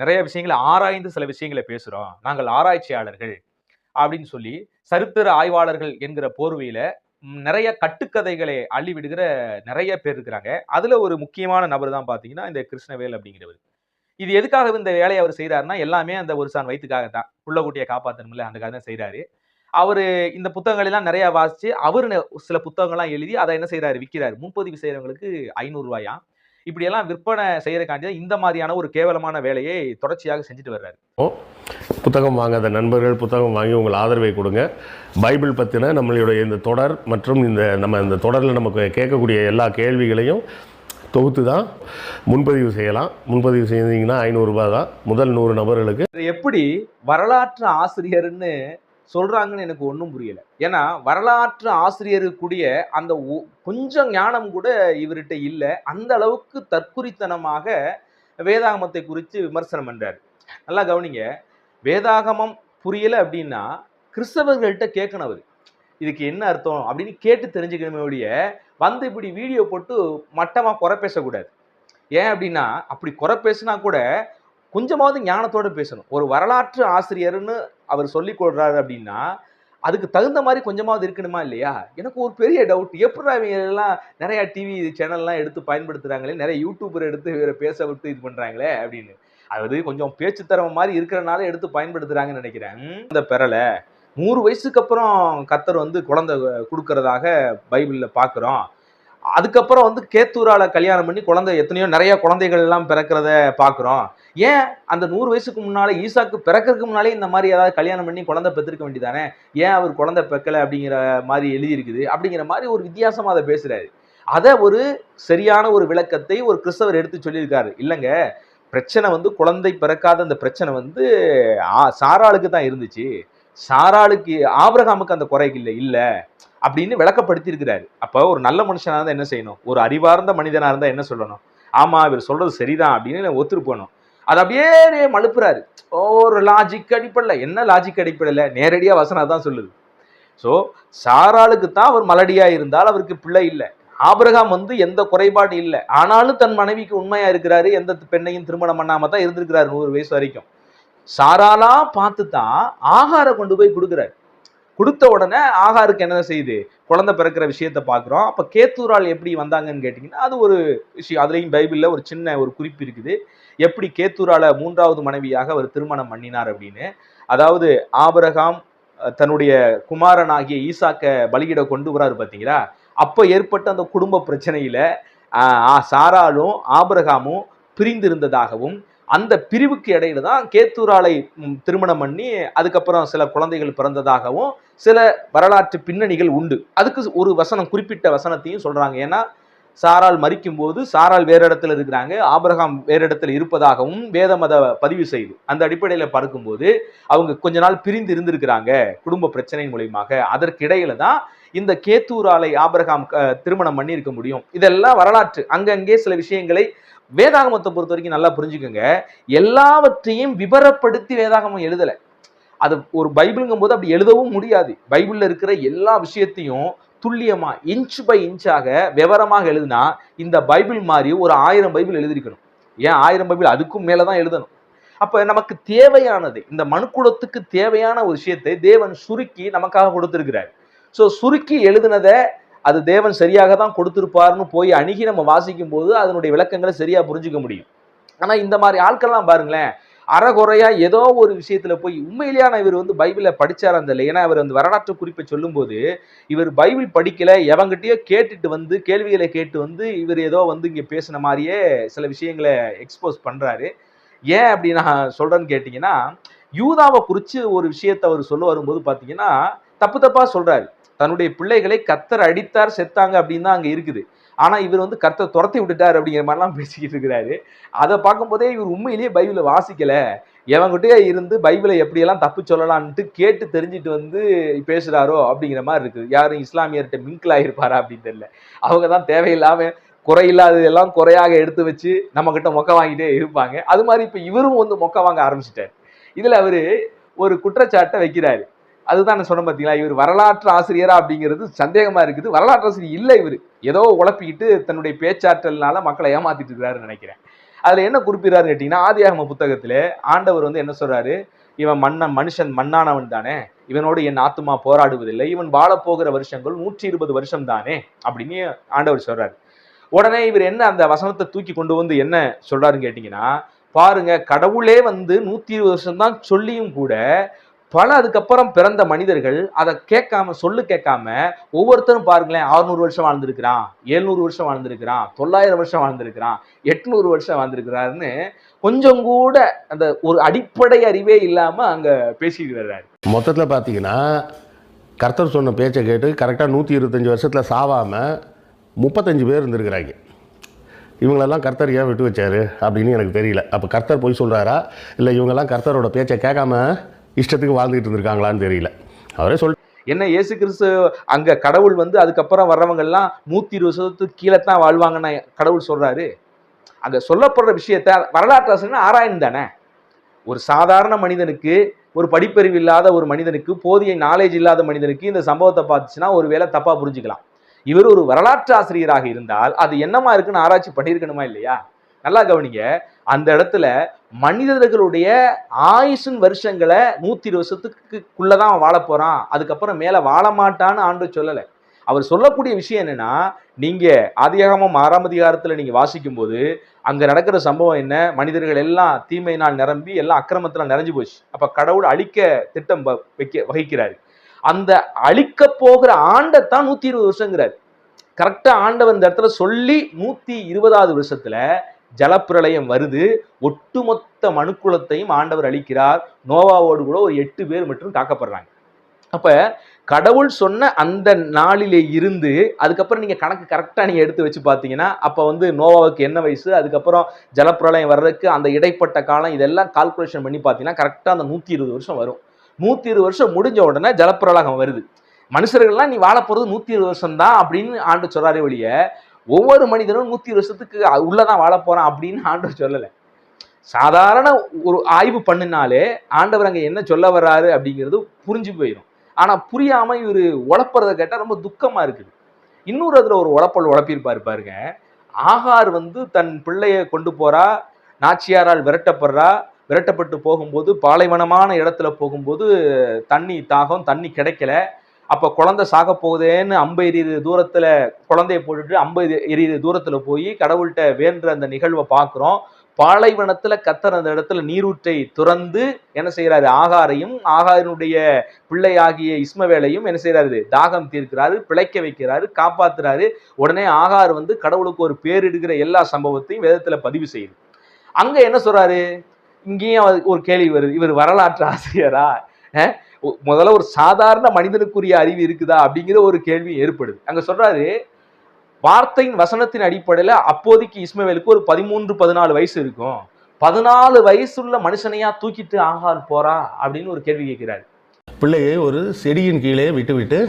நிறைய விஷயங்களை ஆராய்ந்து சில விஷயங்களை பேசுறோம், நாங்கள் ஆராய்ச்சியாளர்கள் அப்படின்னு சொல்லி சரித்திர ஆய்வாளர்கள் என்கிற போர்வையில நிறைய கட்டுக்கதைகளை அள்ளி விடுகிற நிறைய பேர் இருக்கிறாங்க. அதுல ஒரு முக்கியமான நபர் தான் பாத்தீங்கன்னா இந்த கிருஷ்ணவேல் அப்படிங்கிறவர். இது எதுக்காக இந்த வேலையை அவர் செய்யறாருன்னா, எல்லாமே அந்த ஒரு சான் வயிற்றுக்காக தான். புள்ள குட்டியை காப்பாத்தணும்ல, அதுக்காக தான் செய்யறாரு. அவரு இந்த புத்தகங்கள் எல்லாம் நிறைய வாசிச்சு, அவரு சில புத்தகங்கள்லாம் எழுதி அதை என்ன செய்யறாரு, விக்கிறாரு. முன்பதிவு செய்யறவங்களுக்கு ரூ. 500 இப்படி எல்லாம் விற்பனை செய்யறதுக்காண்டி இந்த மாதிரியான ஒரு கேவலமான வேலையை தொடர்ச்சியாக செஞ்சுட்டு வர்றாரு. புத்தகம் வாங்காத நண்பர்கள் புத்தகம் வாங்கி உங்கள் ஆதரவை கொடுங்க. பைபிள் பற்றின நம்மளுடைய இந்த தொடர் மற்றும் இந்த தொடரில் நமக்கு கேட்கக்கூடிய எல்லா கேள்விகளையும் தொகுத்து தான் முன்பதிவு செய்யலாம். முன்பதிவு செய்தீங்கன்னா ரூ. 500 தான். முதல் 100 நபர்களுக்கு. எப்படி வரலாற்று ஆசிரியர்னு சொல்றாங்கன்னு எனக்கு ஒன்றும் புரியல. ஏன்னா வரலாற்று ஆசிரியருக்குரிய அந்த கொஞ்சம் ஞானம் கூட இவர்கிட்ட இல்லை. அந்த அளவுக்கு தற்குறித்தனமாக வேதாகமத்தை குறித்து விமர்சனம் பண்றாரு. நல்லா கவனிங்க, வேதாகமம் புரியல அப்படின்னா கிறிஸ்தவர்கள்ட்ட கேட்கணும். அவர் இதுக்கு என்ன அர்த்தம் அப்படின்னு கேட்டு தெரிஞ்சுக்கணுமே ஒழிய வந்து இப்படி வீடியோ போட்டு மட்டமா குறை பேசக்கூடாது. ஏன் அப்படின்னா அப்படி குறை பேசினா கூட கொஞ்சமாவது ஞானத்தோட பேசணும். ஒரு வரலாற்று ஆசிரியர்னு அவர் சொல்லிக் கொள்றாரு அப்படின்னா அதுக்கு தகுந்த மாதிரி கொஞ்சமாவது இருக்கணுமா இல்லையா? எனக்கு ஒரு பெரிய டவுட், எப்படி இவங்க எல்லாம் நிறைய டிவி சேனல்லாம் எடுத்து பயன்படுத்துறாங்களே, நிறைய யூடியூபர் எடுத்து இவரை பேச விட்டு இது பண்றாங்களே அப்படின்னு. அதாவது கொஞ்சம் பேச்சு திறமை மாதிரி இருக்கிறனால எடுத்து பயன்படுத்துறாங்கன்னு நினைக்கிறேன். இந்த பெறல 100 வயசுக்கு அப்புறம் கர்த்தர் வந்து குழந்தை கொடுக்கறதாக பைபிள்ல பாக்குறோம். அதுக்கப்புறம் வந்து கேத்தூரால கல்யாணம் பண்ணி குழந்தை எத்தனையோ நிறைய குழந்தைகள் எல்லாம் பிறக்கிறத பாக்குறோம். ஏன் அந்த 100 வயசுக்கு முன்னாலே ஈசாக்கு பிறக்கிறதுக்கு முன்னாலே இந்த மாதிரி ஏதாவது கல்யாணம் பண்ணி குழந்தை பெற்றிருக்க வேண்டியதானே? ஏன் அவர் குழந்தை பெக்கல அப்படிங்கிற மாதிரி எழுதி இருக்குது அப்படிங்கிற மாதிரி ஒரு வித்தியாசமா அதை பேசுறாரு. அதை ஒரு சரியான ஒரு விளக்கத்தை ஒரு கிறிஸ்தவர் எடுத்து சொல்லியிருக்காரு. இல்லைங்க, பிரச்சனை வந்து குழந்தை பிறக்காத அந்த பிரச்சனை வந்து சாராளுக்கு தான் இருந்துச்சு. சாராளுக்கு ஆபிரகாமுக்கு அந்த குறை இல்ல அப்படின்னு விளக்கப்படுத்தி இருக்கிறாரு. அப்ப ஒரு நல்ல மனுஷனா இருந்தா என்ன செய்யணும்? ஒரு அறிவார்ந்த மனிதனா இருந்தா என்ன சொல்லணும்? ஆமா இவர் சொல்றது சரிதான் அப்படின்னு ஒத்துரு போகணும். அது அப்படியே மழுப்புறாரு. ஒரு லாஜிக் அடிப்படையில். என்ன லாஜிக் அடிப்படையில்? நேரடியா வசனம் தான் சொல்லுது. சோ சாராளுக்கு தான் அவர் மலடியா இருந்தால் அவருக்கு பிள்ளை இல்லை. ஆபிரகாம் வந்து எந்த குறைபாடு இல்லை, ஆனாலும் தன் மனைவிக்கு உண்மையா இருக்கிறாரு. எந்த பெண்ணையும் திருமணம் பண்ணாம தான் இருந்திருக்கிறாரு 100 வயசு வரைக்கும். சாராளா பார்த்து தான் ஆகாரை கொண்டு போய் கொடுக்குறாரு. கொடுத்த உடனே ஆகாருக்கு என்ன செய்யுது? குழந்தை பிறக்கிற விஷயத்த பாக்குறோம். அப்ப கேத்தூரால் எப்படி வந்தாங்கன்னு கேட்டீங்கன்னா அது ஒரு விஷயம். அதுலயும் பைபிள்ல ஒரு சின்ன ஒரு குறிப்பு இருக்குது. எப்படி கேத்தூரால 3வது மனைவியாக அவர் திருமணம் பண்ணினார் அப்படின்னு. அதாவது ஆபிரகாம் தன்னுடைய குமாரனாகிய ஈசாக்க பலியிட கொண்டு வராரு பாத்தீங்களா? அப்ப ஏற்பட்ட அந்த குடும்ப பிரச்சனையில சாராலும் ஆபிரகாமும் பிரிந்திருந்ததாகவும் அந்த பிரிவுக்கு இடையில தான் கேத்தூராலை திருமணம் பண்ணி அதுக்கப்புறம் சில குழந்தைகள் பிறந்ததாகவும் சில வரலாற்று பின்னணிகள் உண்டு. அதுக்கு ஒரு வசனம், குறிப்பிட்ட வசனத்தையும் சொல்றாங்க. ஏன்னா சாரால் மரிக்கும் போது சாரால் வேற இடத்துல இருக்கிறாங்க, ஆபிரகாம் வேற இடத்துல இருப்பதாகவும் வேதம் அதை பதிவு செய்து அந்த அடிப்படையில பார்க்கும்போது அவங்க கொஞ்ச நாள் பிரிந்து இருந்திருக்கிறாங்க குடும்ப பிரச்சனையின் மூலியமாக. அதற்கு இடையில தான் இந்த கேத்தூராலை ஆபிரகாம் திருமணம் பண்ணி இருக்க முடியும். இதெல்லாம் வரலாற்று. அங்கங்கே சில விஷயங்களை வேதாகமத்தை பொறுத்த வரைக்கும் நல்லா புரிஞ்சுக்கோங்க. எல்லாவற்றையும் விவரப்படுத்தி வேதாகமம் எழுதலை. அது ஒரு பைபிளுங்கும் போது அப்படி எழுதவும் முடியாது. பைபிள்ல இருக்கிற எல்லா விஷயத்தையும் துல்லியமா இன்ச் பை இன்ச்சாக விவரமாக எழுதுனா இந்த பைபிள் மாதிரி ஒரு 1000 பைபிள் எழுதிருக்கணும். ஏன் 1000 பைபிள்? அதுக்கும் மேலதான் எழுதணும். அப்ப நமக்கு தேவையானது, இந்த மனுக்குலத்துக்கு தேவையான ஒரு விஷயத்தை தேவன் சுருக்கி நமக்காக கொடுத்திருக்கிறார். சோ சுருக்கி எழுதுனதை அது தேவன் சரியாக தான் கொடுத்திருப்பாருன்னு போய் அணுகி நம்ம வாசிக்கும் போது அதனுடைய விளக்கங்களை சரியா புரிஞ்சுக்க முடியும். ஆனா இந்த மாதிரி ஆட்கள்லாம் பாருங்களேன், அறகுறையா ஏதோ ஒரு விஷயத்துல போய் உண்மையிலேயான இவர் வந்து பைபிளை படிச்சார் அந்த இல்லை. ஏன்னா இவர் அந்த வரலாற்று குறிப்பை சொல்லும் போது இவர் பைபிள் படிக்கல, எவங்கிட்டயோ கேட்டுட்டு வந்து கேள்விகளை கேட்டு வந்து இவர் ஏதோ வந்து இங்க பேசின மாதிரியே சில விஷயங்களை எக்ஸ்போஸ் பண்றாரு. ஏன் அப்படி நான் சொல்றேன்னு கேட்டீங்கன்னா, யூதாவை குறிச்சு ஒரு விஷயத்தை அவர் சொல்ல வரும்போது பாத்தீங்கன்னா தப்பு தப்பா சொல்றாரு. தன்னுடைய பிள்ளைகளை கர்த்தர் அடித்தார் செத்தாங்க அப்படின்னு தான் அங்க இருக்குது. ஆனா இவர் வந்து கர்த்தர் துரத்தி விட்டுட்டார் அப்படிங்கிற மாதிரிலாம் பேசிக்கிட்டு இருக்கிறாரு. அதை பார்க்கும்போதே இவர் உண்மையிலேயே பைபிளை வாசிக்கல, எவங்கிட்டே இருந்து பைபிளை எப்படியெல்லாம் தப்பு சொல்லலான்ட்டு கேட்டு தெரிஞ்சுட்டு வந்து பேசுறாரோ அப்படிங்கிற மாதிரி இருக்குது. யாரும் இஸ்லாமியர்கிட்ட மிங்கிள் ஆகிருப்பாரா அப்படின்னு தெரியல. அவங்க தான் தேவையில்லாம குறையில்லாததெல்லாம் குறையாக எடுத்து வச்சு நம்ம கிட்ட மொக்க வாங்கிட்டே இருப்பாங்க. அது மாதிரி இப்ப இவரும் வந்து மொக்க வாங்க ஆரம்பிச்சிட்டாரு. இதுல அவரு ஒரு குற்றச்சாட்டை வைக்கிறாரு. அதுதான் நான் சொன்ன பார்த்தீங்களா, இவர் வரலாற்று ஆசிரியரா அப்படிங்கிறது சந்தேகமா இருக்குது. வரலாற்று ஆசிரியர் இல்லை, இவர் ஏதோ உழப்பிக்கிட்டு தன்னுடைய பேச்சாற்றல்னால மக்களை ஏமாத்திட்டு இருக்கிறாருன்னு நினைக்கிறேன். அதுல என்ன குறிப்பிடுறாருன்னு கேட்டீங்கன்னா, ஆதியாகம புத்தகத்துல ஆண்டவர் வந்து என்ன சொல்றாரு, இவன் மனுஷன் மண்ணானவன் தானே, இவனோடு என் ஆத்துமா போராடுவதில்லை, இவன் வாழப்போகிற வருஷங்கள் 120 வருஷம் தானே அப்படின்னு ஆண்டவர் சொல்றாரு. உடனே இவர் என்ன அந்த வசனத்தை தூக்கி கொண்டு வந்து என்ன சொல்றாருன்னு கேட்டீங்கன்னா, பாருங்க கடவுளே வந்து 120 வருஷம் தான் சொல்லியும் கூட பல அதுக்கப்புறம் பிறந்த மனிதர்கள் அதை கேட்காம கேட்காம ஒவ்வொருத்தரும் பாருங்களேன் 600 வருஷம் வாழ்ந்திருக்கிறான், 700 வருஷம் வாழ்ந்திருக்கிறான், 900 வருஷம் வாழ்ந்திருக்கிறான், 800 வருஷம் வாழ்ந்திருக்கிறாருன்னு கொஞ்சம் கூட அந்த ஒரு அடிப்படை அறிவே இல்லாம அங்க பேசிட்டு வர்றாரு. மொத்தத்தில் பார்த்தீங்கன்னா கர்த்தர் சொன்ன பேச்சை கேட்டு கரெக்டாக 125 வருஷத்தில் சாவாமல் 35 பேர் இருந்திருக்கிறாங்க. இவங்களெல்லாம் கர்த்தர் ஏன் விட்டு வச்சாரு அப்படின்னு எனக்கு தெரியல. அப்போ கர்த்தர் போய் சொல்கிறாரா, இல்லை இவங்கெல்லாம் கர்த்தரோட பேச்சை கேட்காம இஷ்டத்துக்கு வாழ்ந்துகிட்டு இருந்திருக்காங்களான்னு தெரியல. அவரே என்ன இயேசு கிறிஸ்து அங்க கடவுள் வந்து அதுக்கப்புறம் வர்றவங்க எல்லாம் 120 வருஷத்துக்கு கீழே தான் வாழ்வாங்கன்னு கடவுள் சொல்றாரு. அங்க சொல்லப்படுற விஷயத்த வரலாற்று ஆசிரியர் ஆராய்ந்து தானே. ஒரு சாதாரண மனிதனுக்கு, ஒரு படிப்பறிவு இல்லாத ஒரு மனிதனுக்கு, போதிய நாலேஜ் இல்லாத மனிதனுக்கு இந்த சம்பவத்தை பார்த்துச்சுன்னா ஒரு வேளை தப்பா புரிஞ்சுக்கலாம். இவர் ஒரு வரலாற்று ஆசிரியராக இருந்தால் அது என்னமா இருக்குன்னு ஆராய்ச்சி பண்ணியிருக்கணுமா இல்லையா? நல்லா கவனிங்க. அந்த இடத்துல மனிதர்களுடைய ஆயுசின் வருஷங்களை 120 வருஷத்துக்குள்ளதான் வாழ போறான், அதுக்கப்புறம் மேல வாழ மாட்டான்னு ஆண்டவர் சொல்லலை. அவர் சொல்லக்கூடிய விஷயம் என்னன்னா, நீங்க ஆதியாகமம் 6ஆம் அதிகாரத்துல நீங்க வாசிக்கும் போது அங்க நடக்கிற சம்பவம் என்ன, மனிதர்கள் எல்லாம் தீமையினால் நிரம்பி எல்லாம் அக்கிரமத்துல நிறைஞ்சு போச்சு. அப்ப கடவுள் அழிக்க திட்டம் வகிக்கிறாரு. அந்த அழிக்க போகிற ஆண்டைத்தான் 120 வருஷங்கிறார். கரெக்டா ஆண்டவர் இந்த இடத்துல சொல்லி 120வது வருஷத்துல ஜலப்பிரளயம் வருது. ஒட்டுமொத்த மனுக்குலத்தையும் ஆண்டவர் அழிக்கிறார். நோவாவோடு கூட ஒரு 8 பேர் மட்டும் காக்கப்படுறாங்க. அப்ப கடவுள் சொன்ன அந்த நாளிலே இருந்து அதுக்கப்புறம் நீங்க கணக்கு கரெக்டா நீங்க எடுத்து வச்சு பார்த்தீங்கன்னா, அப்ப வந்து நோவாவுக்கு என்ன வயசு, அதுக்கப்புறம் ஜலப்பிரளயம் வர்றதுக்கு அந்த இடைப்பட்ட காலம், இதெல்லாம் கால்குலேஷன் பண்ணி பார்த்தீங்கன்னா கரெக்டா அந்த 120 வருஷம் வரும். 120 வருஷம் முடிஞ்ச உடனே ஜலப்பிரளயம் வருது. மனுஷர்கள்லாம் நீ வாழ போறது 120 வருஷம் தான் அப்படின்னு ஆண்டு சொல்றாரே ஒழிய, ஒவ்வொரு மனிதனும் 120 வருஷத்துக்கு உள்ளதான் வாழ போறான் அப்படின்னு ஆண்டவர் சொல்லலை. சாதாரண ஒரு ஆய்வு பண்ணினாலே ஆண்டவர் அங்க என்ன சொல்ல வர்றாரு அப்படிங்கிறது புரிஞ்சு போயிடும். ஆனா புரியாம இவரு உழப்புறதை கேட்டா ரொம்ப துக்கமா இருக்குது. இன்னொரு அதுல ஒரு உழப்பிருப்பாரு பாருங்க. ஆகார் வந்து தன் பிள்ளைய கொண்டு போறா, நாச்சியாரால் விரட்டப்பட்டு போகும்போது பாலைவனமான இடத்துல போகும்போது தண்ணி தாகம், தண்ணி கிடைக்கல. அப்ப குழந்தை சாக போகுதேன்னு 50 எறிகிற தூரத்துல குழந்தைய போட்டுட்டு 50 எறிகிற தூரத்துல போய் கடவுள்கிட்ட வேண்ட அந்த நிகழ்வை பார்க்கிறோம். பாலைவனத்துல கர்த்தர் அந்த இடத்துல நீரூற்றை துறந்து என்ன செய்யறாரு, ஆகாரையும் ஆகாரினுடைய பிள்ளையாகிய இஸ்மவேலையும் என்ன செய்யறாரு, தாகம் தீர்க்கிறாரு, பிழைக்க வைக்கிறாரு, காப்பாத்துறாரு. உடனே ஆகார் வந்து கடவுளுக்கு ஒரு பேரிடுகிற எல்லா சம்பவத்தையும் வேதத்துல பதிவு செய்யுது. அங்க என்ன சொல்றாரு, இங்கேயும் ஒரு கேள்வி வருது, இவர் வரலாற்று ஆசிரியரா, முதல்ல ஒரு சாதாரண மனிதனுக்குரிய அறிவு இருக்குதா அப்படிங்கிற ஒரு கேள்வி ஏற்படுது. அங்க சொல்றாரு, வார்த்தையின் வசனத்தின் அடிப்படையில அப்போதைக்கு இஸ்மவேலுக்கு ஒரு 13-14 வயசு இருக்கும். 14 வயசுள்ள மனுஷனையா தூக்கிட்டு ஆகார் போறா அப்படின்னு ஒரு கேள்வி கேட்கிறாரு. பிள்ளையை ஒரு செடியின் கீழே விட்டு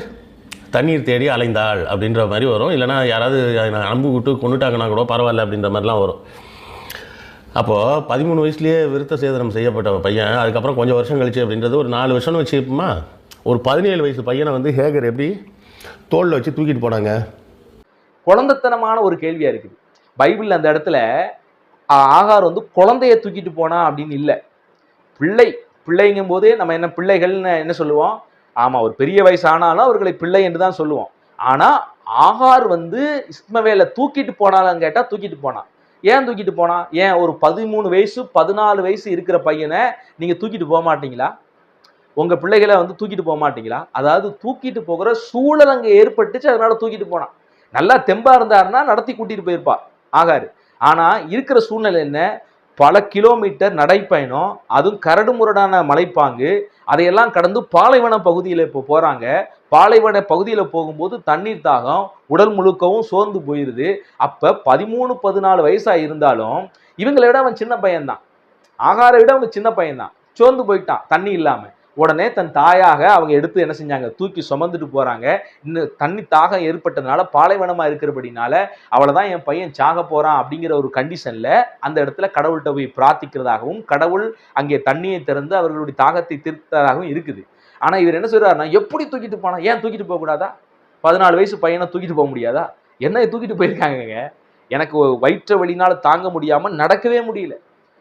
தண்ணீர் தேடி அலைந்தாள் அப்படின்ற மாதிரி வரும். இல்லைனா யாராவது அம்பு விட்டு கொண்டுட்டாங்கன்னா கூட பரவாயில்ல அப்படின்ற மாதிரிலாம் வரும். அப்போது 13 வயசுலேயே விருத்த சேதனம் செய்யப்பட்ட பையன் அதுக்கப்புறம் கொஞ்சம் வருஷம் கழிச்சு அப்படின்றது ஒரு 4 வருஷம்னு வச்சுப்போமா, ஒரு 17 வயசு பையனை வந்து ஹேகர் எப்படி தோளில் வச்சு தூக்கிட்டு போனாங்க? குழந்தைத்தனமான ஒரு கேள்வியா இருக்குது. பைபிள் அந்த இடத்துல ஆகார் வந்து குழந்தைய தூக்கிட்டு போனா அப்படின்னு இல்லை. பிள்ளைங்கும் போதே நம்ம என்ன பிள்ளைகள்னு என்ன சொல்லுவோம், ஆமா ஒரு பெரிய வயசு ஆனாலும் அவர்களை பிள்ளை என்று தான் சொல்லுவோம். ஆனா ஆகார் வந்து இஸ்மவேலை தூக்கிட்டு போனாலும் கேட்டா தூக்கிட்டு போனான். ஏன் தூக்கிட்டு போனா? ஏன் ஒரு 13 வயசு 14 வயசு இருக்கிற பையனை நீங்க தூக்கிட்டு போக மாட்டீங்களா? உங்க பிள்ளைகளை வந்து தூக்கிட்டு போக மாட்டீங்களா? அதாவது தூக்கிட்டு போகிற சூழல் அங்க ஏற்பட்டுச்சு, அதனால தூக்கிட்டு போனான். நல்லா தெம்பா இருந்தாருன்னா நடத்தி கூட்டிட்டு போயிருப்பா ஆகாரு. ஆனா இருக்கிற சூழ்நிலை என்ன, பல கிலோமீட்டர் நடைப்பயணம், அதுவும் கரடு முரடான மலைப்பாங்கு, அதையெல்லாம் கடந்து பாலைவன பகுதியில் இப்போ போறாங்க. பாலைவன பகுதியில் போகும்போது தண்ணீர் தாகம், உடல் முழுக்கவும் சோர்ந்து போயிருது. அப்ப 13-14 வயசா இருந்தாலும் இவங்களை விட அவன் சின்ன பையன்தான், ஆகாரை விட அவன் சின்ன பையன்தான், சோர்ந்து போயிட்டான் தண்ணி இல்லாம. உடனே தன் தாயாக அவங்க எடுத்து என்ன செஞ்சாங்க, தூக்கி சுமந்துட்டு போறாங்க. இன்னும் தண்ணி தாகம் ஏற்பட்டதுனால பாலைவனமா இருக்கிறபடினால அவளைதான் என் பையன் சாக போறான் அப்படிங்கிற ஒரு கண்டிஷன்ல அந்த இடத்துல கடவுள்கிட்ட போய் பிரார்த்திக்கிறதாகவும் கடவுள் அங்கே தண்ணியை திறந்து அவர்களுடைய தாகத்தை தீர்த்ததாகவும் இருக்குது. ஆனா இவர் என்ன சொல்றாருன்னா, எப்படி தூக்கிட்டு போனா, ஏன் தூக்கிட்டு போக கூடாதா? 14 வயசு பையனை தூக்கிட்டு போக முடியாதா? என்ன தூக்கிட்டு போயிருக்காங்க. எனக்கு வயிற்று வலினால தாங்க முடியாம நடக்கவே முடியல.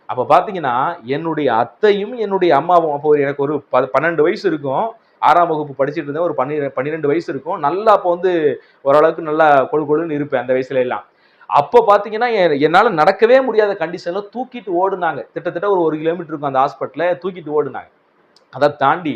அப்ப பாத்தீங்கன்னா என்னுடைய அத்தையும் என்னுடைய அம்மாவும், அப்போ எனக்கு ஒரு 12 வயசு இருக்கும். 6ஆம் வகுப்பு படிச்சுட்டு இருந்தேன். ஒரு 12 வயசு இருக்கும். நல்லா அப்போ வந்து ஓரளவுக்கு நல்லா கொழு கொழுன்னு இருப்பேன் அந்த வயசுல எல்லாம். அப்போ பாத்தீங்கன்னா என்னால நடக்கவே முடியாத கண்டிஷன்ல தூக்கிட்டு ஓடுனாங்க. கிட்டத்தட்ட ஒரு 1 கிலோமீட்டர் இருக்கும் அந்த ஹாஸ்பிட்டல, தூக்கிட்டு ஓடுனாங்க. அத தாண்டி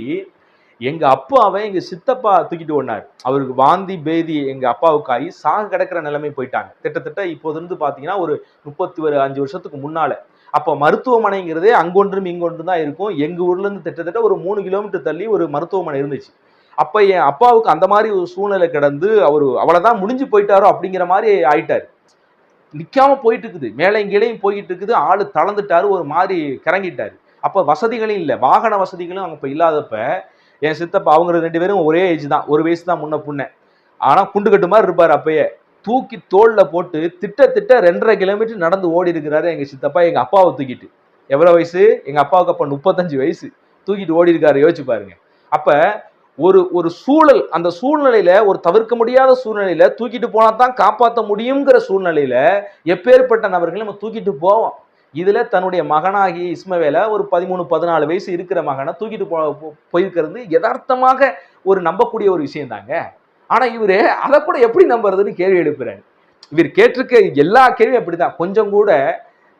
எங்க அப்பாவை எங்க சித்தப்பா தூக்கிட்டு ஓடுனாரு. அவருக்கு வாந்தி, பேதி எங்க அப்பாவுக்கு ஆகி சாக கிடக்கிற நிலைமை போயிட்டாங்க. கிட்டத்தட்ட இப்போது இருந்து பாத்தீங்கன்னா ஒரு 35 வருஷத்துக்கு முன்னால. அப்ப மருத்துவமனைங்கிறதே அங்கொன்றும் இங்கொன்றும் தான் இருக்கும். எங்க ஊர்ல இருந்து கிட்டத்தட்ட ஒரு 3 கிலோமீட்டர் தள்ளி ஒரு மருத்துவமனை இருந்துச்சு. அப்ப என் அப்பாவுக்கு அந்த மாரி ஒரு சூழ்நிலை கிடந்து அவரு அவ்வளவுதான் முடிஞ்சு போயிட்டாரோ அப்படிங்கிற மாரி ஆயிட்டாரு. நிக்காம போயிட்டு இருக்குது. மேலையும் கீழையும் போயிட்டு இருக்குது. ஆளு தளர்ந்துட்டாரு. ஒரு மாரி கிறங்கிட்டாரு. அப்ப வசதிகளும் இல்ல. வாகன வசதிகளும் அப்ப இல்லாதப்ப, என் சித்தப்பா அவங்க 2 பேரும் ஒரே ஏஜ் தான். 1 வயசு தான் முன்ன பின்ன. ஆனா குண்டு கட்டு மாரி இருப்பாரு அப்பயே. தூக்கி தோள்ல போட்டு திட்ட 2 1/2 கிலோமீட்டர் நடந்து ஓடி இருக்கிறாரு எங்க சித்தப்பா எங்க அப்பாவை தூக்கிட்டு. எவ்வளவு வயசு? எங்க அப்பாவுக்கு அப்ப 35 வயசு. தூக்கிட்டு ஓடி இருக்காரு. யோசிச்சு பாருங்க. அப்ப ஒரு ஒரு சூழல், அந்த சூழ்நிலையில ஒரு தவிர்க்க முடியாத சூழ்நிலையில தூக்கிட்டு போனா தான் காப்பாற்ற முடியுங்கிற சூழ்நிலையில எப்பேற்பட்ட நபர்களை நம்ம தூக்கிட்டு போவோம். இதுல தன்னுடைய மகனாகி இஸ்மவேல ஒரு 13 14 வயசு இருக்கிற மகனை தூக்கிட்டு போயிருக்கிறது யதார்த்தமாக ஒரு நம்பக்கூடிய ஒரு விஷயம் தாங்க. ஆனா இவரு அதை கூட எப்படி நம்புறதுன்னு கேள்வி எழுப்புறாரு. இவர் கேட்டிருக்க எல்லா கேள்வியும் அப்படிதான். கொஞ்சம் கூட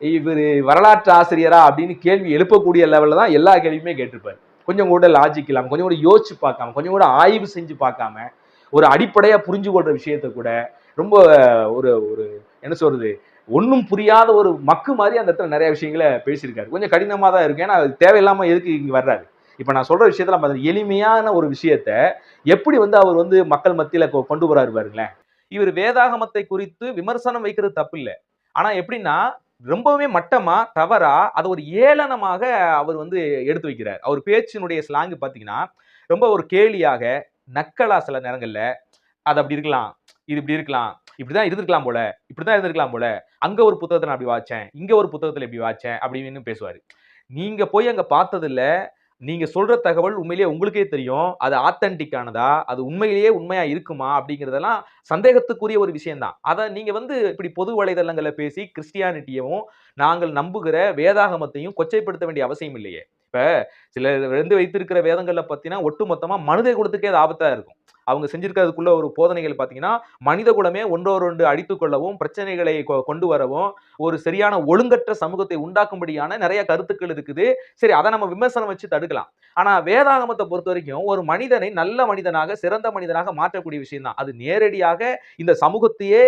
இவர் வரலாற்று ஆசிரியரா அப்படின்னு கேள்வி எழுப்பக்கூடிய லெவல்ல தான் எல்லா கேள்வியுமே கேட்டிருப்பாரு. கொஞ்சம் கூட லாஜிக் இல்லாம, கொஞ்சம் கூட யோசிச்சு பார்க்காம, கொஞ்சம் கூட ஆய்வு செஞ்சு பார்க்காம, ஒரு அடிப்படையா புரிஞ்சு கொள்ற விஷயத்த கூட ரொம்ப ஒரு ஒரு என்ன சொல்றது, ஒன்னும் புரியாத ஒரு மக்கு மாதிரி அந்த இடத்துல நிறைய விஷயங்களை பேசியிருக்காரு. கொஞ்சம் கடினமா தான் இருக்கு. ஏன்னா தேவையில்லாம எதுக்கு இங்க வர்றாரு. இப்ப நான் சொல்ற விஷயத்துல எளிமையான ஒரு விஷயத்த எப்படி வந்து அவர் வந்து மக்கள் மத்தியில கொண்டு வராரு பாருங்களேன். இவர் வேதாகமத்தை குறித்து விமர்சனம் வைக்கிறது தப்பு இல்ல. ஆனா எப்படின்னா ரொம்பவே மட்டமா, தவறா, அதை ஒரு ஏளனமாக அவர் வந்து எடுத்து வைக்கிறார். அவர் பேச்சினுடைய ஸ்லாங் பாத்தீங்கன்னா ரொம்ப ஒரு கேலியாக, நக்கலா சில நேரங்கள்ல அது அப்படி இருக்கலாம், இது இப்படி இருக்கலாம், இப்படிதான் இருந்திருக்கலாம் போல, இப்படிதான் இருந்திருக்கலாம் போல, அங்க ஒரு புத்தகத்தை நான் அப்படி வாச்சேன், இங்க ஒரு புத்தகத்துல இப்படி வாச்சேன் அப்படின்னு பேசுவாரு. நீங்க போய் அங்க பார்த்தது இல்ல. நீங்க சொல்ற தகவல் உண்மையிலேயே உங்களுக்கே தெரியும். அது ஆத்தென்டிக் ஆனதா? அது உண்மையிலேயே உண்மையா இருக்குமா? அப்படிங்கிறதெல்லாம் சந்தேகத்துக்குரிய ஒரு விஷயம் தான். அத நீங்க வந்து இப்படி பொது வலைதளங்கள்ல பேசி கிறிஸ்டியானிட்டியவும், நாங்கள் நம்புகிற வேதாகமத்தையும் கொச்சைப்படுத்த வேண்டிய அவசியம் இல்லையே. இப்ப சிலர் வந்து வைத்திருக்கிற வேதங்கள்ல பார்த்தீங்கன்னா, ஒட்டுமொத்தமா மனித குலத்துக்கே அது ஆபத்தா இருக்கும். அவங்க செஞ்சிருக்கிறதுக்குள்ள ஒரு போதனைகள் பார்த்தீங்கன்னா, மனித குலமே ஒன்றோடொன்று அடித்துக் கொள்ளவும், பிரச்சனைகளை கொண்டு வரவும், ஒரு சரியான ஒழுங்கற்ற சமூகத்தை உண்டாக்கும்படியான நிறைய கருத்துக்கள் இருக்குது. சரி, அதை நம்ம விமர்சனம் வச்சு தடுக்கலாம். ஆனா வேதாகமத்தை பொறுத்த வரைக்கும் ஒரு மனிதனை நல்ல மனிதனாக, சிறந்த மனிதனாக மாற்றக்கூடிய விஷயம் தான். அது நேரடியாக இந்த சமூகத்தையே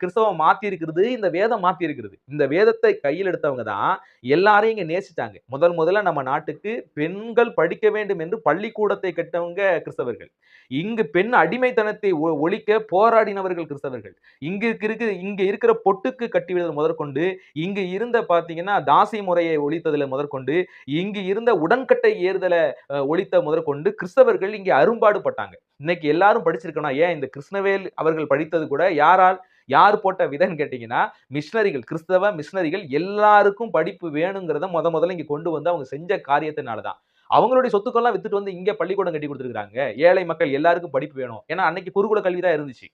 கிறிஸ்தவம் மாத்தி இருக்கிறது, இந்த வேதம் மாத்தி இருக்கிறது. இந்த வேதத்தை கையில் எடுத்தவங்க தான் எல்லாரையும் இங்க நேசித்தாங்க. முதல்ல நம்ம நாட்டுக்கு பெண்கள் படிக்க வேண்டும் என்று பள்ளிக்கூடத்தை கட்டவங்க கிறிஸ்தவர்கள். இங்கு பெண் அடிமைத்தனத்தை ஒழிக்க போராடினவர்கள் கிறிஸ்தவர்கள். இங்க இருக்கிற பொட்டுக்கு கட்டிவிடுதல் முதற்கொண்டு, இங்கு இருந்த பாத்தீங்கன்னா தாசி முறையை ஒழித்ததுல முதற்கொண்டு, இங்கு இருந்த உடன்கட்டை ஏறுதலை ஒழித்த முதற்கொண்டு கிறிஸ்தவர்கள் இங்கே அரும்பாடு பட்டாங்க. இன்னைக்கு எல்லாரும் படிச்சிருக்கணும். ஏன் இந்த கிருஷ்ணவேல் அவர்கள் படித்தது கூட யார் போட்ட விதைன்னு கேட்டீங்கன்னா, மிஷினரிகள், கிறிஸ்தவ மிஷினரிகள் எல்லாருக்கும் படிப்பு வேணுங்கிறத முதல்ல இங்க கொண்டு வந்து அவங்க செஞ்ச காரியத்தினாலதான். அவங்களுடைய சொத்துக்கள்லாம் வித்துட்டு வந்து இங்க பள்ளிக்கூடம் கட்டி கொடுத்துருக்காங்க. ஏழை மக்கள் எல்லாருக்கும் படிப்பு வேணும். ஏன்னா அன்னைக்கு குருகுல கல்வி தான் இருந்துச்சு.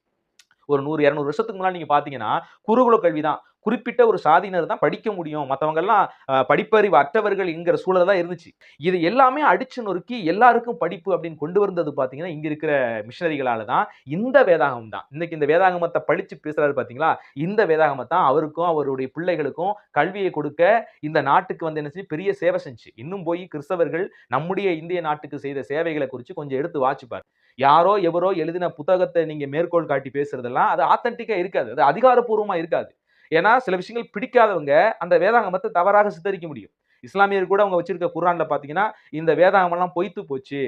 ஒரு 100 200 வருஷத்துக்கு முன்னாடி நீங்க பாத்தீங்கன்னா குருகுல கல்வி தான். குறிப்பிட்ட ஒரு சாதியினர் தான் படிக்க முடியும். மத்தவங்க எல்லாம் படிப்பறிவு அற்றவர்கள் என்கிற சூழல் தான் இருந்துச்சு. இது எல்லாமே அடிச்சு நொறுக்கி எல்லாருக்கும் படிப்பு அப்படின்னு கொண்டு வந்தது பாத்தீங்கன்னா இங்க இருக்கிற மிஷனரிகளால தான். இந்த வேதாகமம் தான். இன்னைக்கு இந்த வேதாகமத்தை படிச்சு பேசுறாரு பாத்தீங்களா? இந்த வேதாகமம் தான் அவருக்கும் அவருடைய பிள்ளைகளுக்கும் கல்வியை கொடுக்க இந்த நாட்டுக்கு வந்து என்ன செஞ்சு பெரிய சேவை செஞ்சு. இன்னும் போய் கிறிஸ்தவர்கள் நம்முடைய இந்திய நாட்டுக்கு செய்த சேவைகளை குறித்து கொஞ்சம் எடுத்து வாசிப்பார். யாரோ எவரோ எழுதின புத்தகத்தை நீங்க மேற்கோள் காட்டி பேசுறதெல்லாம் அது ஆத்தென்டிக்கா இருக்காது. அது அதிகாரப்பூர்வமா இருக்காது. ஏன்னா சில விஷயங்கள் பிடிக்காதவங்க அந்த வேதாகமத்தை தவறாக சித்தரிக்க முடியும். இஸ்லாமியர் கூட அவங்க வச்சிருக்க குர்ஆன்ல பாத்தீங்கன்னா இந்த வேதாகமம் எல்லாம் பொய்த்து போச்சு,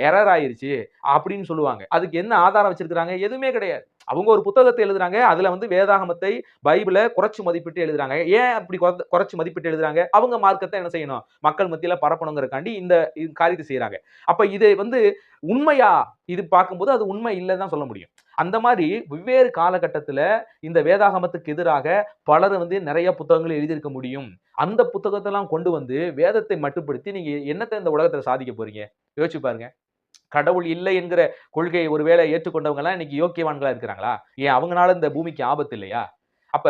எரர் ஆயிருச்சு அப்படின்னு சொல்லுவாங்க. அதுக்கு என்ன ஆதாரம் வச்சிருக்காங்க? எதுவுமே கிடையாது. அவங்க ஒரு புத்தகத்தை எழுதுறாங்க. அதுல வந்து வேதாகமத்தை, பைபிளை குறைச்சு மதிப்பிட்டு எழுதுறாங்க. ஏன் அப்படி குறைச்சு மதிப்பிட்டு எழுதுறாங்க? அவங்க மார்க்கத்தை என்ன செய்யணும்? மக்கள் மத்தியில பரப்பணுங்கிறக்காண்டி இந்த காரியத்தை செய்யறாங்க. அப்ப இது வந்து உண்மையா? இது பார்க்கும்போது அது உண்மை இல்லைன்னு தான் சொல்ல முடியும். அந்த மாதிரி வெவ்வேறு காலகட்டத்துல இந்த வேதாகமத்துக்கு எதிராக பலர் வந்து நிறைய புத்தகங்கள் எழுதியிருக்க முடியும். அந்த புத்தகத்தை எல்லாம் கொண்டு வந்து வேதத்தை மட்டுப்படுத்தி நீங்க என்னத்தை இந்த உலகத்துல சாதிக்க போறீங்க? யோசிச்சு பாருங்க. கடவுள் இல்லை என்கிற கொள்கையை ஒருவேளை ஏற்றுக்கொண்டவங்க எல்லாம் இன்னைக்கு யோக்கியவான்களா இருக்கிறாங்களா? ஏன் அவங்கனால இந்த பூமிக்கு ஆபத்து இல்லையா? அப்ப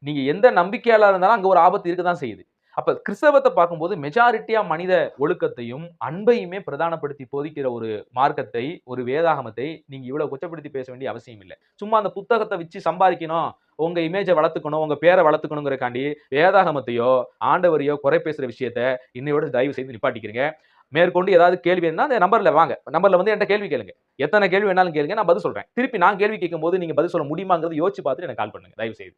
நீங்க எந்த நம்பிக்கையாளரா இருந்தாலும் அங்க ஒரு ஆபத்து இருக்கதான் செய்யுது. அப்ப கிறிஸ்தவத்தை பார்க்கும்போது மெஜாரிட்டியா மனித ஒழுக்கத்தையும் அன்பையுமே பிரதானப்படுத்தி போதிக்கிற ஒரு மார்க்கத்தை, ஒரு வேதாகமத்தை நீங்க இவ்வளவு கொச்சப்படுத்தி பேச வேண்டிய அவசியம் இல்ல. சும்மா அந்த புத்தகத்தை வச்சு சம்பாதிக்கணும், உங்க இமேஜ வளர்த்துக்கணும், உங்க பேரை வளர்த்துக்கணுங்கிறக்காண்டி வேதாகமத்தையோ, ஆண்டவரையோ குறை பேசுற விஷயத்த இன்னையோட தயவு செய்து நிப்பாட்டிக்கிறீங்க. மேற்கொண்டு ஏதாவது கேள்வி இருந்தா அந்த நம்பர்ல வாங்க. நம்பர்ல வந்து என்ட்ட கேள்வி கேளுங்க. எத்தனை கேள்வி வேணாலும் கேளுங்க. நான் பதில் சொல்றேன். திருப்பி நான் கேள்வி கேட்கும்போது நீங்க பதில் சொல்ல முடியுமாங்கிறத யோசிச்சு பார்த்துட்டு எனக்கு கால் பண்ணுங்க. தயவு செய்து.